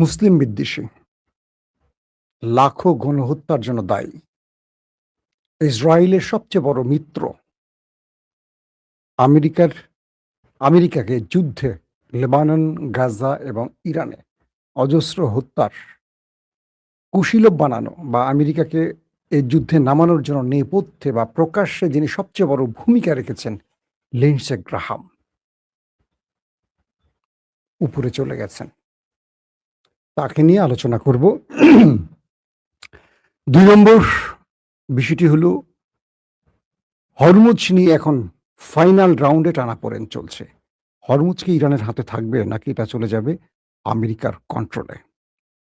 মুসলিম বিদ্বেষী, লাখো গণহত্যার জন্য দায়ী, ইসরায়েলের সবচেয়ে বড় মিত্র, আমেরিকার আমেরিকাকে যুদ্ধে লেবানন, গাজা এবং ইরানে অজস্র হত্যার কুশীলব বানানো বা আমেরিকাকে এই যুদ্ধে নামানোর জন্য নেপথ্যে বা প্রকাশ্যে যিনি সবচেয়ে বড় ভূমিকা রেখেছেন, লিন্ডসে গ্রাহাম উপরে চলে গেছেন। তাকে নিয়ে আলোচনা করব। ২ নম্বর বিষয়টি হলো হরমুজ নিয়ে এখন ফাইনাল রাউন্ডে টানাপোড়েন চলছে। হরমুজ কি ইরানের হাতে থাকবে নাকি এটা চলে যাবে আমেরিকার কন্ট্রোলে?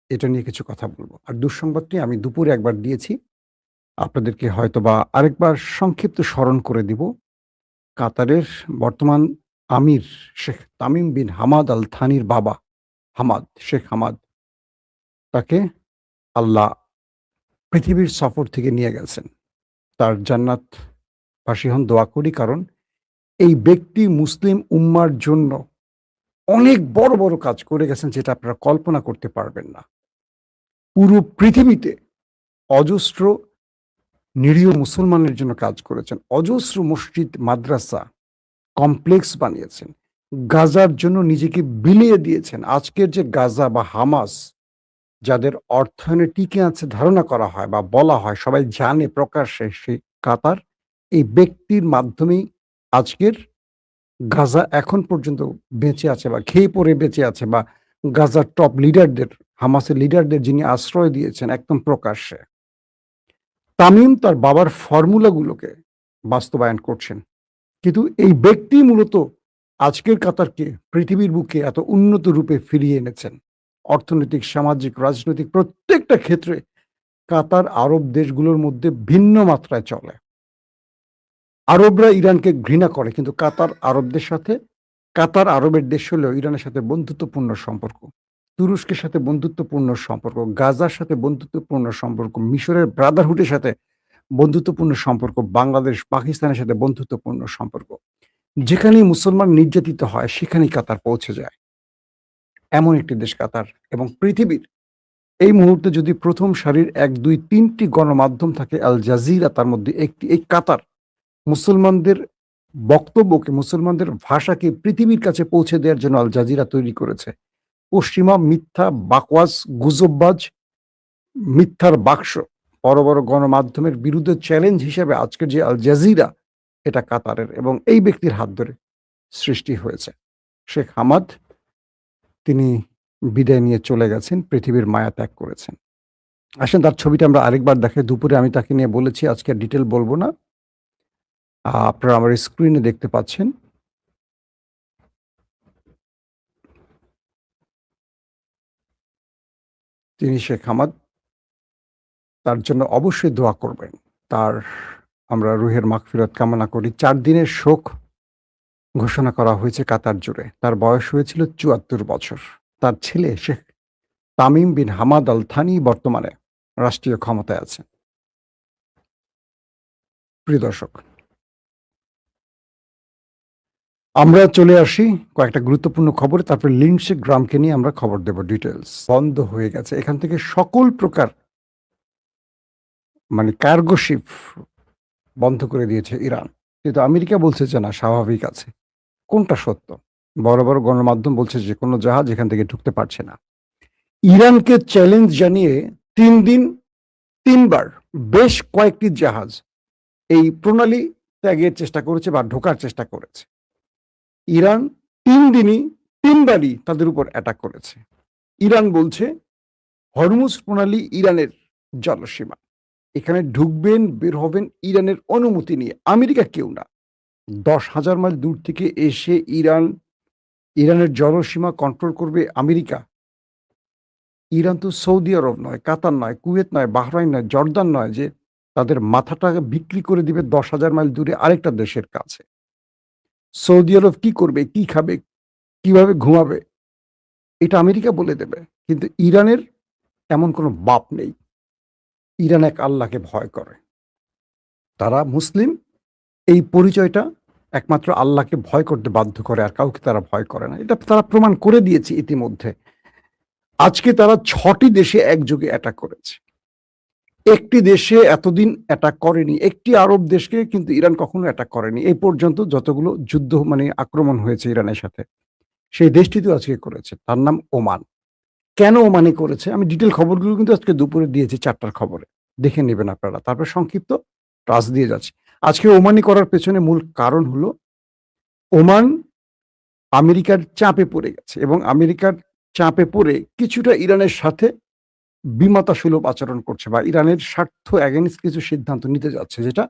এটা নিয়ে কিছু কথা বলব। আর দুঃসংবাদটি আমি দুপুরে একবার দিয়েছি। আপনাদেরকে হয়তোবা আরেকবার সংক্ষিপ্ত স্মরণ করে দিব। কাতারের বর্তমান আমির Sheikh Tamim bin Hamad Al থানির বাবা শেখ হামাদ, তাকে আল্লাহ পৃথিবীর সফর থেকে নিয়ে গেছেন। তার জান্নাতবাসী হন, দোয়া করি। কারণ এই ব্যক্তি মুসলিম উম্মার জন্য অনেক বড় বড় কাজ করে গেছেন, যেটা আপনারা কল্পনা করতে পারবেন না। পুরো পৃথিবীতে অজস্র নিরীহ মুসলমানের জন্য কাজ করেছেন, অজস্র মসজিদ, মাদ্রাসা, কমপ্লেক্স বানিয়েছেন, গাজার জন্য নিজেকে বিলিয়ে দিয়েছেন। আজকের যে গাজা বা হামাস, যাদের অর্থায়নে টিকে আছে ধারণা করা হয় বা বলা হয়, সবাই জানে প্রকাশ্যে, সেই কাতার এই ব্যক্তির মাধ্যমেই আজকের গাজা এখন পর্যন্ত বেঁচে আছে বা খেয়ে পড়ে বেঁচে আছে, বা গাজার টপ লিডারদের, হামাসের লিডারদের যিনি আশ্রয় দিয়েছেন একদম প্রকাশ্যে। তামিম তার বাবার ফর্মুলাগুলোকে বাস্তবায়ন করছেন, কিন্তু এই ব্যক্তি মূলত আজকের কাতারকে পৃথিবীর বুকে এত উন্নত রূপে ফিরিয়ে এনেছেন। অর্থনৈতিক, সামাজিক, রাজনৈতিক প্রত্যেকটা ক্ষেত্রে কাতার আরব দেশগুলোর মধ্যে ভিন্ন মাত্রায় চলে। আরবরা ইরানকে ঘৃণা করে, কিন্তু কাতার আরবের দেশ হলেও ইরানের সাথে বন্ধুত্বপূর্ণ সম্পর্ক, তুরস্কের সাথে বন্ধুত্বপূর্ণ সম্পর্ক, গাজার সাথে বন্ধুত্বপূর্ণ সম্পর্ক, মিশরের ব্রাদারহুডের সাথে বন্ধুত্বপূর্ণ সম্পর্ক, বাংলাদেশ, পাকিস্তানের সাথে বন্ধুত্বপূর্ণ সম্পর্ক। যেখানেই মুসলমান নির্যাতিত হয় সেখানেই কাতার পৌঁছে যায়। এমন একটি দেশ কাতার। এবং পৃথিবীর এই মুহূর্তে যদি প্রথম সারির ১, ২, ৩টি গণমাধ্যম থাকে, আল জাজিরা তার মধ্যে একটি। এই কাতার মুসলমানদের বক্তব্যকে, মুসলমানদের ভাষাকে পৃথিবীর কাছে পৌঁছে দেওয়ার জন্য আল জাজিরা তৈরি করেছে। পশ্চিমা মিথ্যা, বাকওয়াজ, গুজববাজ, মিথ্যার বাক্স বড় বড় গণমাধ্যমের বিরুদ্ধে চ্যালেঞ্জ হিসেবে আজকের যে আল জাজিরা, এটা কাতারের এবং এই ব্যক্তির হাত ধরে সৃষ্টি হয়েছে। শেখ হামাদ, তিনি বিদায় নিয়ে চলে গেছেন, পৃথিবীর মায়া ত্যাগ করেছেন। আসেন তার ছবিটা আমরা আরেকবার দেখাই। দুপুরে আমি তাকে নিয়ে বলেছি, আজকে ডিটেল বলবো না। আপনারা আমার স্ক্রিনে দেখতে পাচ্ছেন। তিনি শেখ হামাদ, তার জন্য অবশ্যই দোয়া করবেন। তার আমরা রুহের মাগফিরাত কামনা করি। ৪ দিনের শোক ঘোষণা করা হয়েছে কাতার জুড়ে। তার বয়স হয়েছিল ৭৪ বছর। তার ছেলে Sheikh Tamim bin Hamad Al Thani বর্তমানে রাষ্ট্রীয় ক্ষমতায় আছেন। প্রিয় দর্শক, আমরা চলে আসি কয়েকটা গুরুত্বপূর্ণ খবরে, তারপর লিন্ডসে গ্রাহামকে নিয়ে আমরা খবর দেব ডিটেলস। বন্ধ হয়ে গেছে এখান থেকে সকল প্রকার কার্গো শিপ বন্ধ করে দিয়েছে ইরান, কিন্তু আমেরিকা বলছে যে না, স্বাভাবিক আছে। কোনটা সত্য? বড় বড় গণমাধ্যম বলছে যে কোনো জাহাজ এখান থেকে ঢুকতে পারছে না। ইরানকে চ্যালেঞ্জ জানিয়ে ৩ দিন ৩ বার বেশ কয়েকটি জাহাজ এই প্রণালী ত্যাগের চেষ্টা করেছে বা ঢোকার চেষ্টা করেছে। ইরান ৩ দিনই ৩ বারই তাদের উপর অ্যাটাক করেছে। ইরান বলছে হরমুজ প্রণালী ইরানের জলসীমা, এখানে ঢুকবেন, বের হবেন ইরানের অনুমতি নিয়ে, আমেরিকা কেউ না। ১০,০০০ মাইল দূর থেকে এসে ইরানের জলসীমা কন্ট্রোল করবে আমেরিকা? ইরান তো সৌদি আরব নয়, কাতার নয়, কুয়েত নয়, বাহরাইন নয়, জর্দান নয়, যে তাদের মাথাটা বিক্রি করে দিবে ১০,০০০ মাইল দূরে আরেকটা দেশের কাছে। সৌদি আরব কি করবে, কি খাবে, কিভাবে ঘুমাবে, এটা আমেরিকা বলে দেবে। কিন্তু ইরানের এমন কোনো বাপ নেই। ইরান এক আল্লাহকে ভয় করে, তারা মুসলিম। এই পরিচয়টা একমাত্র আল্লাহকে ভয় করতে বাধ্য করে, আর কাউকে তারা ভয় করে না। এটা তারা প্রমাণ করে দিয়েছে ইতিমধ্যে। আজকে তারা 6টি দেশে একযোগে অ্যাটাক করেছে। একটি দেশে এতদিন অ্যাটাক করেনি। একটি আরব দেশকে কিন্তু ইরান কখনো অ্যাটাক করেনি। এই পর্যন্ত যতগুলো যুদ্ধ মানে আক্রমণ হয়েছে ইরানের সাথে, সেই দেশটিতেও আজকে করেছে। তার নাম ওমান। কেন ওমানে করেছে? আমি ডিটেইল খবরগুলো কিন্তু আজকে দুপুরে দিয়েছি ৪টার খবরে। দেখে নেবেন আপনারা। তারপর সংক্ষিপ্ত টাচ দিয়ে যাচ্ছি। আজকে ওমানি করার পেছনে মূল কারণ হলো ওমান আমেরিকার চাপে পড়ে গেছে এবং আমেরিকার চাপে পড়ে কিছুটা ইরানের সাথে বিমাতাসুলভ আচরণ করছে বা ইরানের স্বার্থ এগেইনস্ট কিছু সিদ্ধান্ত নিতে যাচ্ছে, যেটা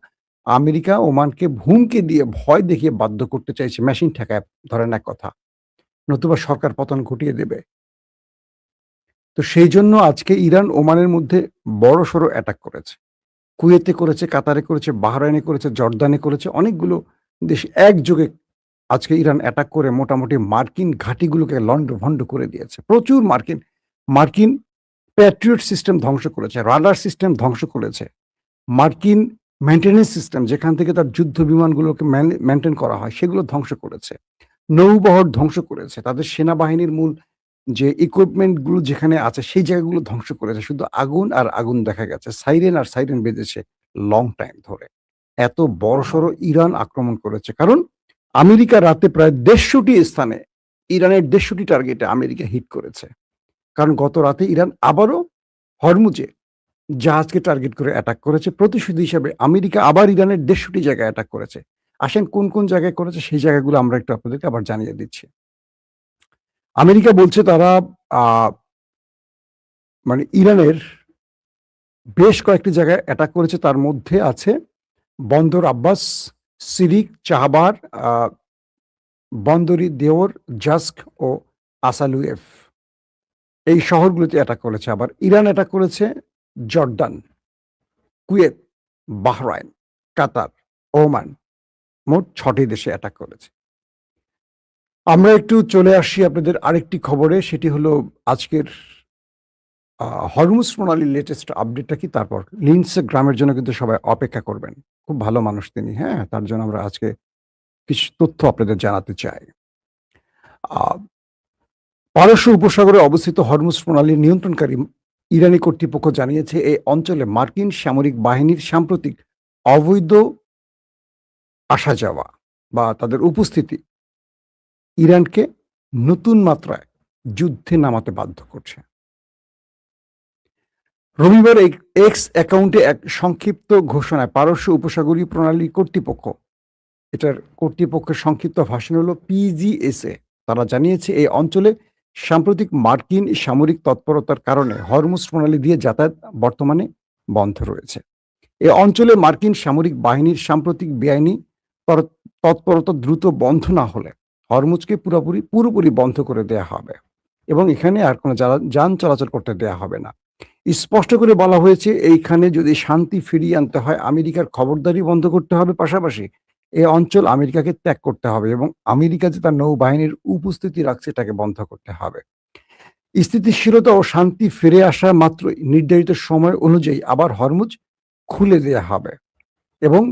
আমেরিকা ওমানকে হুমকি দিয়ে ভয় দেখিয়ে বাধ্য করতে চাইছে। মেশিন ঠেকায় ধরেন এক কথা। নতুবা সরকার পতন ঘটিয়ে দেবে। তো সেইজন্য আজকে ইরান ওমানের মধ্যে বড়সড় অ্যাটাক করেছে। কুয়েতে করেছে, কাতারে করেছে, বাহরাইনে করেছে, জর্দানে করেছে। অনেকগুলো দেশ একযোগে আজকে ইরান অ্যাটাক করে মোটামুটি মার্কিন ঘাঁটিগুলোকে লন্ডভন্ড করে দিয়েছে। প্রচুর মার্কিন মার্কিন প্যাট্রিয়ট সিস্টেম ধ্বংস করেছে, রাডার সিস্টেম ধ্বংস করেছে। মার্কিন মেইনটেন্যান্স সিস্টেম যেখান থেকে তার যুদ্ধ বিমানগুলোকে মেইনটেইন করা হয় সেগুলো ধ্বংস করেছে। নৌবহর ধ্বংস করেছে। তাদের সেনাবাহিনীর মূল যে ইকুইপমেন্ট গুলো যেখানে আছে সেই জায়গাগুলো ধ্বংস করেছে। শুধু আগুন আর আগুন দেখা গেছে। সাইরেন আর সাইরেন বেজেছে লং টাইম ধরে। এত বড়সড় ইরান আক্রমণ করেছে। কারণ আমেরিকা রাতে প্রায় ১৫০টি স্থানে ইরানের ১৫০টি টার্গেটে আমেরিকা হিট করেছে। কারণ গত রাতে ইরান আবারও হরমুজে জাহাজকে টার্গেট করে অ্যাটাক করেছে। প্রতিশোধ হিসেবে আমেরিকা আবার ইরানের ১৫০টি জায়গায় অ্যাটাক করেছে। আসেন কোন, কোন জায়গায় করেছে সেই জায়গাগুলো আমরা একটু আপনাদেরকে আবার জানিয়ে দিচ্ছি। আমেরিকা বলছে তারা আ মানে ইরানের বেশ কয়েকটি জায়গায় অ্যাটাক করেছে। তার মধ্যে আছে বন্দর আব্বাস, সিরিক, চাহবার, আ বন্দরি দেওর, জাস্ক ও আসালুয়েফ। এই শহরগুলোতে অ্যাটাক করেছে। আবার ইরান অ্যাটাক করেছে জর্দান, কুয়েত, বাহরাইন, কাতার, ওমান। মোট ৬টি দেশে অ্যাটাক করেছে। আমরা একটু চলে আসি আপনাদের আরেকটি খবরে। সেটি হলো আজকের হরমুজ প্রণালীর লেটেস্ট আপডেটটা কি, তারপর লিন্ডসে গ্রামের জন্য কিন্তু সবাই অপেক্ষা করবেন। খুব ভালো মানুষ তিনি, হ্যাঁ? তার জন্য আমরা আজকে কিছু তথ্য আপনাদের জানাতে চাই। আ পারস্য উপসাগরে অবস্থিত হরমুজ প্রণালীর নিয়ন্ত্রণকারী ইরানি কর্তৃপক্ষ জানিয়েছে এই অঞ্চলে মার্কিন সামরিক বাহিনীর সাম্প্রতিক অবৈধ আসা যাওয়া বা তাদের উপস্থিতি ইরানকে নতুন মাত্রায় যুদ্ধে নামাতে বাধ্য করছে। রবিবার এক্স অ্যাকাউন্টে এক সংক্ষিপ্ত ঘোষণায় পারস্য উপসাগরীয় প্রণালী কর্তৃপক্ষ, এটার কর্তৃপক্ষের সংক্ষিপ্ত ভাষণ হলো পিজিএসএ, তারা জানিয়েছে এই অঞ্চলে সাম্প্রতিক মার্কিন সামরিক তৎপরতার কারণে হরমুজ প্রণালী দিয়ে যাতায়াত বর্তমানে বন্ধ রয়েছে। এ অঞ্চলে মার্কিন সামরিক বাহিনীর সাম্প্রতিক বেআইনি তৎপরতা দ্রুত বন্ধ না হলে হরমুজকে পুরোপুরি বন্ধ করে দেয়া হবে এবং এখানে আর কোনো যান চলাচল করতে দেয়া হবে না। স্পষ্ট করে বলা হয়েছে এইখানে যদি শান্তি ফিরিয়ে আনতে হয় আমেরিকার খবরদারি বন্ধ করতে হবে, পাশাপাশি এই অঞ্চল আমেরিকাকে ত্যাগ করতে হবে এবং আমেরিকা যে তার নৌবাহিনীর উপস্থিতি রাখছে এটাকে বন্ধ করতে হবে। স্থিতিশীলতা ও শান্তি ফিরে আসা মাত্রই নির্ধারিত সময় অনুযায়ী আবার হরমুজ খুলে দেয়া হবে এবং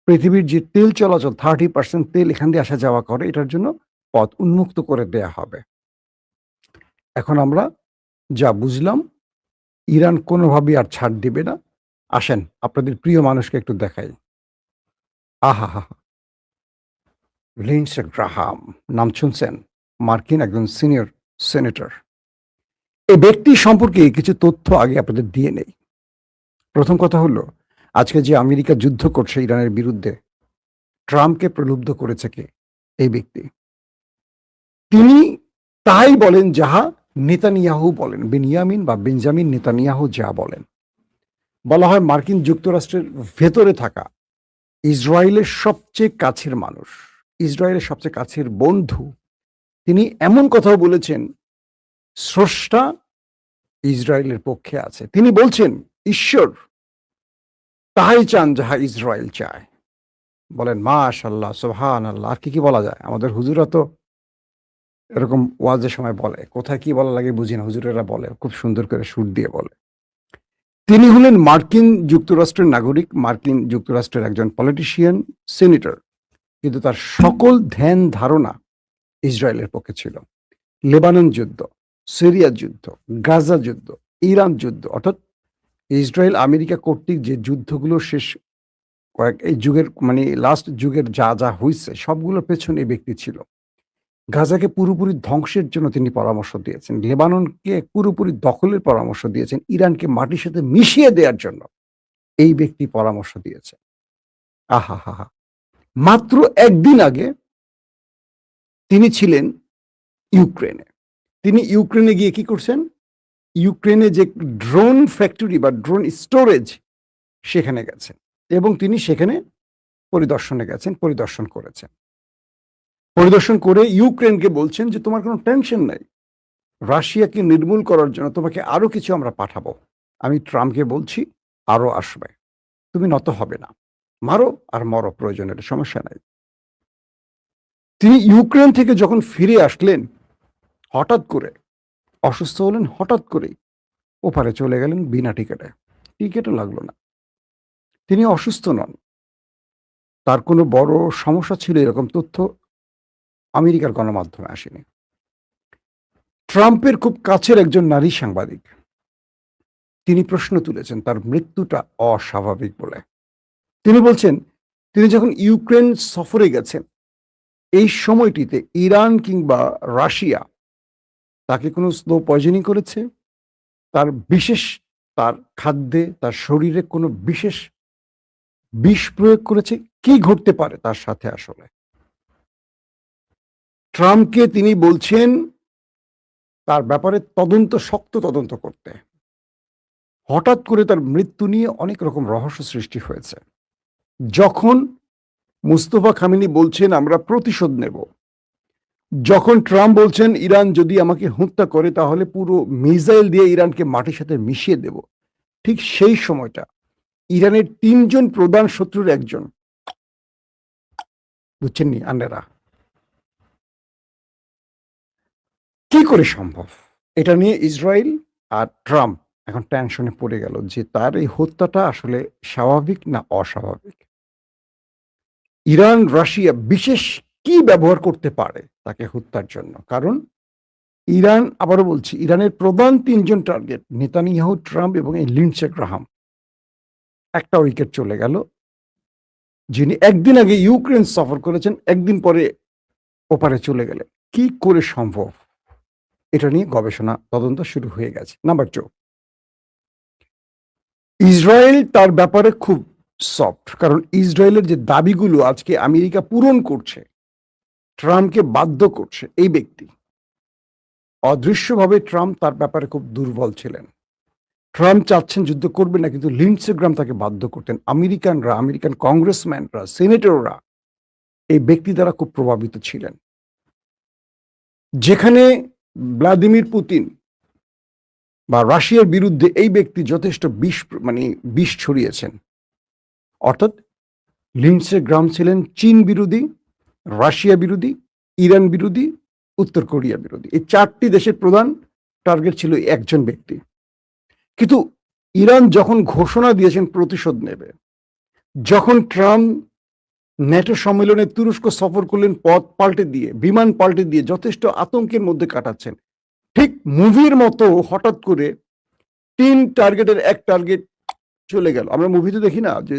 পৃথিবীর যে তেল চলাচল 30% তেল এখান দিয়ে আসা যাওয়া করে, এটার জন্য পথ উন্মুক্ত করে দেয়া হবে। এখন আমরা যা বুঝলাম ইরান কোনোভাবেই আর ছাড় দিবে না। আসেন আপনাদের প্রিয় মানুষকে একটু দেখাই। আহাহা! লিন্ডসে গ্রাহাম নাম শুনছেন? মার্কিন একজন সিনিয়র সেনেটর। এই ব্যক্তি সম্পর্কে কিছু তথ্য আগে আপনাদের দিয়ে নেই। প্রথম কথা হলো, আজকে যে আমেরিকা যুদ্ধ করছে ইরানের বিরুদ্ধে, ট্রাম্পকে প্রলুব্ধ করেছে কে? এই ব্যক্তি। তিনি তাই বলেন যাহা নেতানিয়াহু বলেন। বেনিয়ামিন বা বেঞ্জামিন নেতানিয়াহু যা বলেন। বলা হয় মার্কিন যুক্তরাষ্ট্রের ভেতরে থাকা ইসরায়েলের সবচেয়ে কাছের মানুষ, ইসরায়েলের সবচেয়ে কাছের বন্ধু। তিনি এমন কথাও বলেছেন, স্রষ্টা ইসরায়েলের পক্ষে আছে। তিনি বলছেন ঈশ্বর তাহাই চান যাহা ইসরায়েল চায়। বলেন মাশাআল্লাহ, সুবহানাল্লাহ। আর কি বলা যায়? আমাদের হুজুরা তো এরকম ওয়াজের সময় বলে। কোথায় কি বলা লাগে বুঝি না। হুজুরেরা বলে, খুব সুন্দর করে সুর দিয়ে বলে। তিনি হলেন মার্কিন যুক্তরাষ্ট্রের নাগরিক, মার্কিন যুক্তরাষ্ট্রের একজন পলিটিশিয়ান, সেনেটর। কিন্তু তার সকল ধ্যান ধারণা ইসরায়েলের পক্ষে ছিল। লেবানন যুদ্ধ, সিরিয়া যুদ্ধ, গাজা যুদ্ধ, ইরান যুদ্ধ, অর্থাৎ ইসরায়েল আমেরিকা কর্তৃক যে যুদ্ধগুলো শেষ এই যুগের মানে লাস্ট যুগের যা হইছে সবগুলোর পেছনে এই ব্যক্তি ছিল। গাজাকে পুরোপুরি ধ্বংসের জন্য তিনি পরামর্শ দিয়েছেন। লেবাননকে পুরোপুরি দখলের পরামর্শ দিয়েছেন। ইরানকে মাটির সাথে মিশিয়ে দেওয়ার জন্য এই ব্যক্তি পরামর্শ দিয়েছেন। আহাহাহা! মাত্র ১ দিন আগে তিনি ছিলেন ইউক্রেনে। তিনি ইউক্রেনে গিয়ে কি করছেন? ইউক্রেনে যে ড্রোন ফ্যাক্টরি বা ড্রোন স্টোরেজ সেখানে গেছেন এবং তিনি সেখানে পরিদর্শন করেছেন। পরিদর্শন করে ইউক্রেনকে বলছেন যে তোমার কোনো টেনশন নাই। রাশিয়াকে নির্মূল করার জন্য তোমাকে আরো কিছু আমরা পাঠাবো। আমি ট্রাম্পকে বলছি আরো আসবে। তুমি নত হবে না। মারো আর মরো প্রয়োজনে, সমস্যা নাই। তিনি ইউক্রেন থেকে যখন ফিরে আসলেন হঠাৎ করে অসুস্থ হলেন, হঠাৎ করেই ওপারে চলে গেলেন বিনা টিকেটে। টিকেটও লাগলো না। তিনি অসুস্থ নন। তার কোনো বড় সমস্যা ছিল এরকম তথ্য আমেরিকার গণমাধ্যমে আসেনি। ট্রাম্পের খুব কাছের একজন নারী সাংবাদিক তিনি প্রশ্ন তুলেছেন তার মৃত্যুটা অস্বাভাবিক বলে। তিনি বলছেন তিনি যখন ইউক্রেন সফরে গেছেন এই সময়টিতে ইরান কিংবা রাশিয়া তাকে কোনো স্লো পয়জনিং করেছে, তার খাদ্যে তার শরীরে কোনো বিশেষ বিষ প্রয়োগ করেছে, কি ঘটতে পারে তার সাথে আসলে। ট্রাম্পকে তিনি বলছেন তার ব্যাপারে শক্ত তদন্ত করতে। হঠাৎ করে তার মৃত্যু নিয়ে অনেক রকম রহস্য সৃষ্টি হয়েছে। যখন মুস্তফা খামেনি বলছেন আমরা প্রতিশোধ নেব, যখন ট্রাম্প বলছেন ইরান যদি আমাকে হত্যা করে তাহলে পুরো মিসাইল দিয়ে ইরানকে মাটির সাথে মিশিয়ে দেব, ঠিক সেই সময়টা ইরানের ৩ জন প্রধান শত্রুর একজন, বুঝছেন নি আন্নেরা, কি করে সম্ভব? এটা নিয়ে ইসরায়েল আর ট্রাম্প এখন টেনশনে পড়ে গেল যে তার এই হত্যাটা আসলে স্বাভাবিক না অস্বাভাবিক। ইরান রাশিয়া বিশেষ কি ব্যবহার করতে পারে তাকে হত্যার জন্য? কারণ ইরান, আবারও বলছি, ইরানের প্রধান ৩ জন টার্গেট নেতানিয়াহু, ট্রাম্প এবং এই লিন্ডসে গ্রাহাম। একটা উইকেট চলে গেল। যিনি একদিন আগে ইউক্রেন সফর করেছেন, একদিন পরে ওপারে চলে গেলেন। কি করে সম্ভব? এটা নিয়ে গবেষণা তদন্ত শুরু হয়ে গেছে। নাম্বার 2, ইসরায়েল তার ব্যাপারে খুব সফট, কারণ ইসরায়েলের যে দাবিগুলো আজকে আমেরিকা পূরণ করছে, ট্রাম্পকে বাধ্য করছে এই ব্যক্তি। অদৃশ্যভাবে ট্রাম্প তার ব্যাপারে খুব দুর্বল ছিলেন। ট্রাম্প চাচ্ছেন যুদ্ধ করবেন না, কিন্তু লিন্ডসে গ্রাহাম তাকে বাধ্য করতেন। আমেরিকান কংগ্রেসম্যানরা, সিনেটররা এই ব্যক্তি দ্বারা খুব প্রভাবিত ছিলেন। যেখানে ভ্লাদিমির পুতিন বা রাশিয়ার বিরুদ্ধে এই ব্যক্তি যথেষ্ট বিষ ছড়িয়েছেন। অর্থাৎ লিন্ডসে গ্রাহাম ছিলেন চীন বিরোধী, রাশিয়া বিরোধী, ইরান বিরোধী, উত্তর কোরিয়া বিরোধী। এই 4টি দেশের প্রধান টার্গেট ছিল একজন ব্যক্তি। কিন্তু ইরান যখন ঘোষণা দিয়েছেন প্রতিশোধ নেবে, যখন ট্রাম্প ন্যাটো সম্মেলনে তুরস্ক সফর করলেন পথ পাল্টে দিয়ে, বিমান পাল্টে দিয়ে যথেষ্ট আতঙ্কের মধ্যে কাটাচ্ছেন, ঠিক মুভির মতো হঠাৎ করে 3 টার্গেটের 1 টার্গেট চলে গেল। আমরা মুভিতে দেখি না যে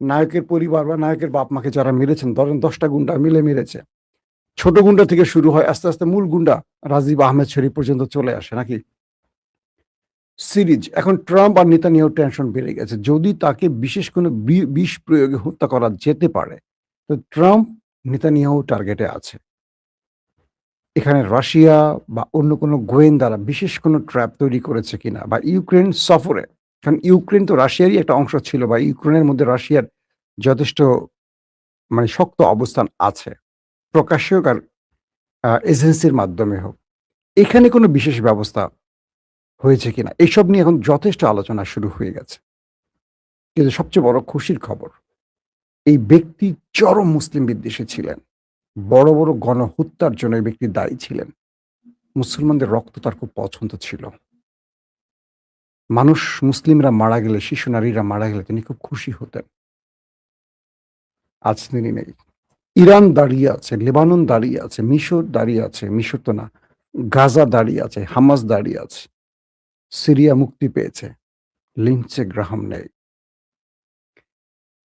নায়কের পরিবার বা নায়কের বাপ মাকে যারা মেরেছেন, ধরেন 10টা গুন্ডা মিলে মেরেছে, ছোট গুন্ডা থেকে শুরু হয়, আস্তে আস্তে মূল গুন্ডা রাজীব আহমেদ শরীফ পর্যন্ত চলে আসে নাকি সিরিজ। এখন ট্রাম্প আর নেতানিয়াহু টেনশন বেড়ে গেছে, যদি তাকে বিশেষ কোনো বিষ প্রয়োগে হত্যা করা যেতে পারে তো ট্রাম্প নেতানিয়াহু টার্গেটে আছে। এখানে রাশিয়া বা অন্য কোনো গোয়েন্দারা বিশেষ কোনো ট্র্যাপ তৈরি করেছে কিনা, বা ইউক্রেন সফরে, কারণ ইউক্রেন তো রাশিয়ারই একটা অংশ ছিল, বা ইউক্রেনের মধ্যে রাশিয়ার যথেষ্ট শক্ত অবস্থান আছে, প্রকাশ্যে হোক আর এজেন্সির মাধ্যমে হোক। এখানে কোনো বিশেষ ব্যবস্থা হয়েছে কিনা এইসব নিয়ে এখন যথেষ্ট আলোচনা শুরু হয়ে গেছে। কিন্তু সবচেয়ে বড় খুশির খবর, এই ব্যক্তি চরম মুসলিম বিদ্বেষী ছিলেন। বড় বড় গণহত্যার জন্য এই ব্যক্তি দায়ী ছিলেন। মুসলমানদের রক্ত তার খুব পছন্দ ছিল। মুসলিমরা মারা গেলে, শিশু নারীরা মারা গেলে তিনি খুব খুশি হতেন। আজ তিনি নেই। ইরান দাঁড়িয়ে আছে, লেবানন দাঁড়িয়ে আছে, মিশর দাঁড়িয়ে আছে, মিশর তো না, গাজা দাঁড়িয়ে আছে, হামাস দাঁড়িয়ে আছে, সিরিয়া মুক্তি পেয়েছে, লিন্ডসে গ্রাহাম নেই।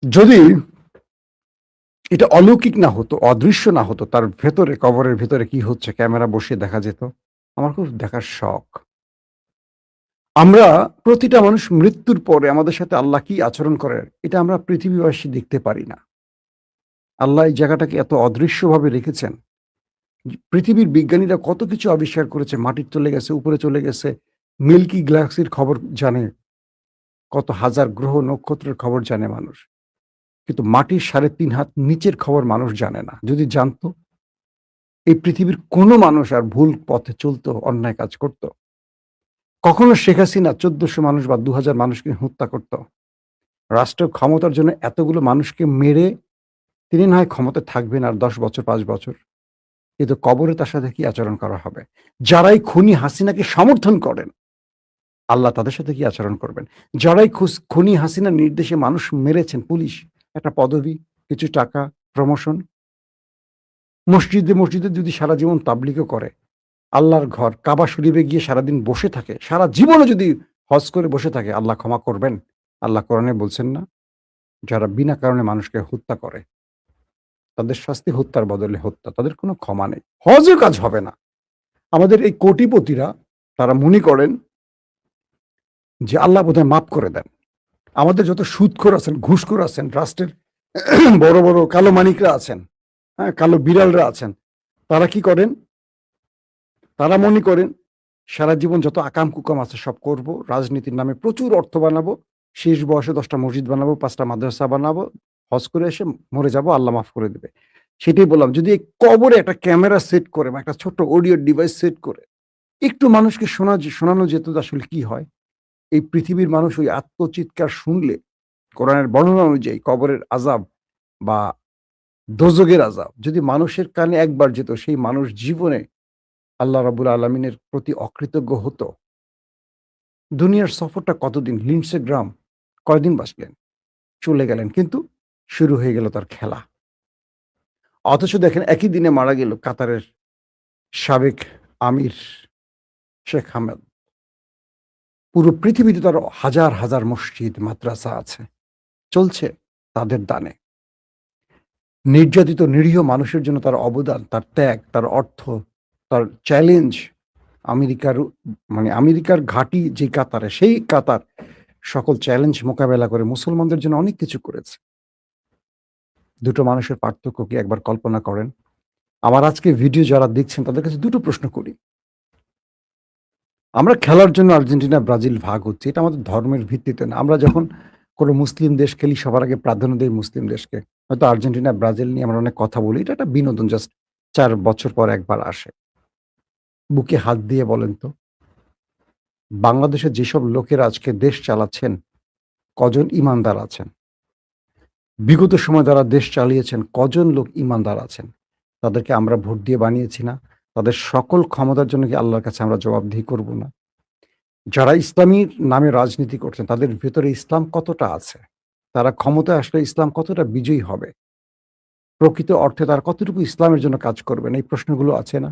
যদি এটা অলৌকিক না হতো, অদৃশ্য না হতো, তার ভেতরে, কবরের ভেতরে কি হচ্ছে ক্যামেরা বসিয়ে দেখা যেত। আমার খুব দেখার শখ। আমরা প্রতিটা মানুষ মৃত্যুর পরে আমাদের সাথে আল্লাহ কি আচরণ করেন, এটা আমরা পৃথিবীবাসী দেখতে পারি না। আল্লাহ এই জায়গাটাকে এত অদৃশ্যভাবে রেখেছেন। পৃথিবীর বিজ্ঞানীরা কত কিছু আবিষ্কার করেছে, মাটির চলে গেছে, উপরে চলে গেছে, মিল্কি গ্যালাক্সির খবর জানে, কত হাজার গ্রহ নক্ষত্রের খবর জানে মানুষ। কিন্তু মাটির ৩.৫ হাত নিচের খবর মানুষ জানে না। যদি জানতো, এই পৃথিবীর কোনো মানুষ আর ভুল পথে চলতো, অন্যায় কাজ করত? কখনো শেখ হাসিনা ১৪০০ মানুষ বা ২,০০০ মানুষকে হত্যা করত? রাষ্ট্র ক্ষমতার জন্য এতগুলো মানুষকে মেরে তিনি না হয় ক্ষমতায় থাকবেন আর ১০ বছর, ৫ বছর। কিন্তু কবরে তার সাথে কি আচরণ করা হবে? যারাই খুনি হাসিনাকে সমর্থন করেন, আল্লাহ তাদের সাথে কি আচরণ করবেন? যারাই খুনি হাসিনার নির্দেশে মানুষ মেরেছেন, পুলিশ, একটা পদবি, কিছু টাকা, প্রমোশন। মসজিদে, মসজিদে যদি সারা জীবন তাবলিগও করে, আল্লাহর ঘর কাবা শরীফে গিয়ে সারাদিন বসে থাকে, সারা জীবনও যদি হজ করে বসে থাকে, আল্লাহ ক্ষমা করবেন? আল্লাহ কোরআনে বলছেন না? যারা বিনা কারণে মানুষকে হত্যা করে, তাদের শাস্তি হত্যার বদলে হত্যা। তাদের কোনো ক্ষমা নেই। হজও কাজ হবে না। আমাদের এই কোটিপতিরা, তারা মনে করেন যে আল্লাহ বোধহয় মাফ করে দেন। আমাদের যত সুদখোর আছেন, ঘুষখোর আছেন, রাষ্ট্রের বড়, বড় কালো মানিকরা আছেন, হ্যাঁ? কালো বিড়ালরা আছেন। তারা কি করেন? তারা মনে করেন সারা জীবন যত আকাম কুকাম আছে সব করব, রাজনীতির নামে প্রচুর অর্থ বানাবো, শেষ বয়সে ১০টা মসজিদ বানাবো, ৫টা মাদ্রাসা বানাবো, হজ করে এসে মরে যাবো, আল্লাহ মাফ করে দেবে। সেটাই বললাম, যদি এই কবরে একটা ক্যামেরা সেট করে বা একটা ছোট্ট অডিও ডিভাইস সেট করে একটু মানুষকে শোনানো যেত যে আসলে কি হয়। এই পৃথিবীর মানুষ ওই আত্মচিৎকার শুনলে, কোরআনের বর্ণনা অনুযায়ী কবরের আযাব বা দোজখের আযাব যদি মানুষের কানে একবার যেত, সেই মানুষ জীবনে আল্লাহ রাব্বুল আলামিনের প্রতি অকৃতজ্ঞ হতো। দুনিয়ার সফরটা কতদিন? লিন্ডসে গ্রাহাম কয়দিন বাঁচলেন? চলে গেলেন। কিন্তু শুরু হয়ে গেল তার খেলা। অথচ দেখেন একই দিনে মারা গেল কাতারের সাবেক আমির শেখ হামেদ। পুরো পৃথিবীতে তার হাজার, হাজার মসজিদ, মাদ্রাসা আছে। চলছে তাদের দানে। নির্যাতিত নিরীহ মানুষের জন্য তার অবদান, তার ত্যাগ, তার অর্থ, তার চ্যালেঞ্জ, আমেরিকার আমেরিকার ঘাঁটি যে কাতারে, সেই কাতার সকল চ্যালেঞ্জ মোকাবেলা করে মুসলমানদের জন্য অনেক কিছু করেছে। দুটো মানুষের পার্থক্য কি একবার কল্পনা করেন? আমার আজকে ভিডিও যারা দেখছেন তাদের কাছে দুটো প্রশ্ন করি। আমরা খেলার জন্য আর্জেন্টিনা, ব্রাজিল ভাগ হচ্ছি। এটা আমাদের ধর্মের ভিত্তিতে না। আমরা যখন কোনো মুসলিম দেশ খেলি সবার আগে প্রাধান্য দেই মুসলিম দেশকে। হয়তো আর্জেন্টিনা, ব্রাজিল নিয়ে আমরা অনেক কথা বলি। এটা একটা বিনোদন, জাস্ট ৪ বছর পর একবার আসে। বুকে হাত দিয়ে বলেন তো, বাংলাদেশের যেসব লোকেরা আজকে দেশ চালাচ্ছেন, কজন ঈমানদার আছেন? বিগত সময়ে যারা দেশ চালিয়েছেন, কজন লোক ঈমানদার আছেন? তাদেরকে আমরা ভোট দিয়ে বানিয়েছি না? তাদের সকল ক্ষমতার জন্য কি আল্লাহর কাছে আমরা জবাবদিহি করব না? যারা ইসলামীর নামে রাজনীতি করছেন, তাদের ভেতরে ইসলাম কতটা আছে? তারা ক্ষমতায় আসলে ইসলাম কতটা বিজয়ী হবে? প্রকৃত অর্থে তারা কতটুকু ইসলামের জন্য কাজ করবেন? এই প্রশ্নগুলো আছে না?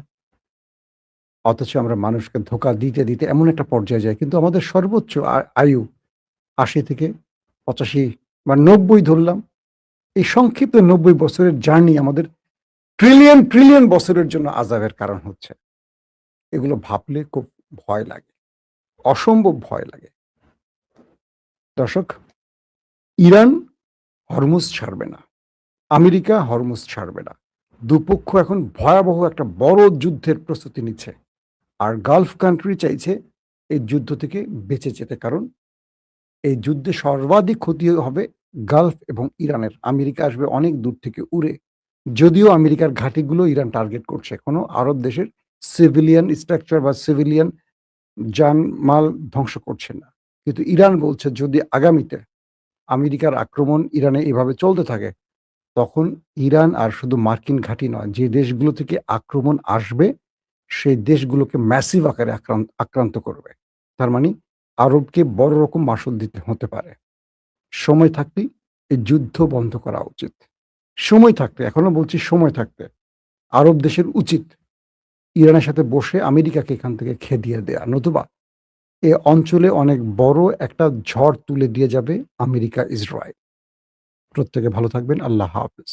অথচ আমরা মানুষকে ধোঁকা দিতে, দিতে এমন একটা পর্যায়ে যাই। কিন্তু আমাদের সর্বোচ্চ আয়ু ৮০ থেকে ৮৫ বা ৯০ ধরলাম। এই সংক্ষিপ্ত ৯০ বছরের জার্নি আমাদের ট্রিলিয়ন, ট্রিলিয়ন বছরের জন্য আযাবের কারণ হচ্ছে। এগুলো ভাবলে খুব ভয় লাগে। অসম্ভব ভয় লাগে। দর্শক, ইরান হরমুজ ছাড়বে না। আমেরিকা হরমুজ ছাড়বে না। দুপক্ষ এখন ভয়াবহ একটা বড় যুদ্ধের প্রস্তুতি নিচ্ছে। আর গালফ কান্ট্রি চাইছে এই যুদ্ধ থেকে বেঁচে যেতে। কারণ এই যুদ্ধে সর্বাধিক ক্ষতি হবে গালফ এবং ইরানের। আমেরিকা আসবে অনেক দূর থেকে উড়ে। যদিও আমেরিকার ঘাঁটিগুলো ইরান টার্গেট করছে। কোনো আরব দেশের সিভিলিয়ান স্ট্রাকচার বা সিভিলিয়ান জানমাল ধ্বংস করছে না। কিন্তু ইরান বলছে যদি আগামীতে আমেরিকার আক্রমণ ইরানে এভাবে চলতে থাকে, তখন ইরান আর শুধু মার্কিন ঘাঁটি নয়, যে দেশগুলো থেকে আক্রমণ আসবে সেই দেশগুলোকে ম্যাসিভ আকারে আক্রান্ত করবে। তার মানে আরবকে বড় রকম মাসুল দিতে হতে পারে। সময় থাকতেই এই যুদ্ধ বন্ধ করা উচিত। সময় থাকতে, এখনো বলছি সময় থাকতে আরব দেশের উচিত ইরানের সাথে বসে আমেরিকাকে এখান থেকে খেদিয়ে দেয়া। নতুবা এ অঞ্চলে অনেক বড় একটা ঝড় তুলে দিয়ে যাবে আমেরিকা, ইসরায়েল। প্রত্যেকে ভালো থাকবেন। আল্লাহ হাফেজ।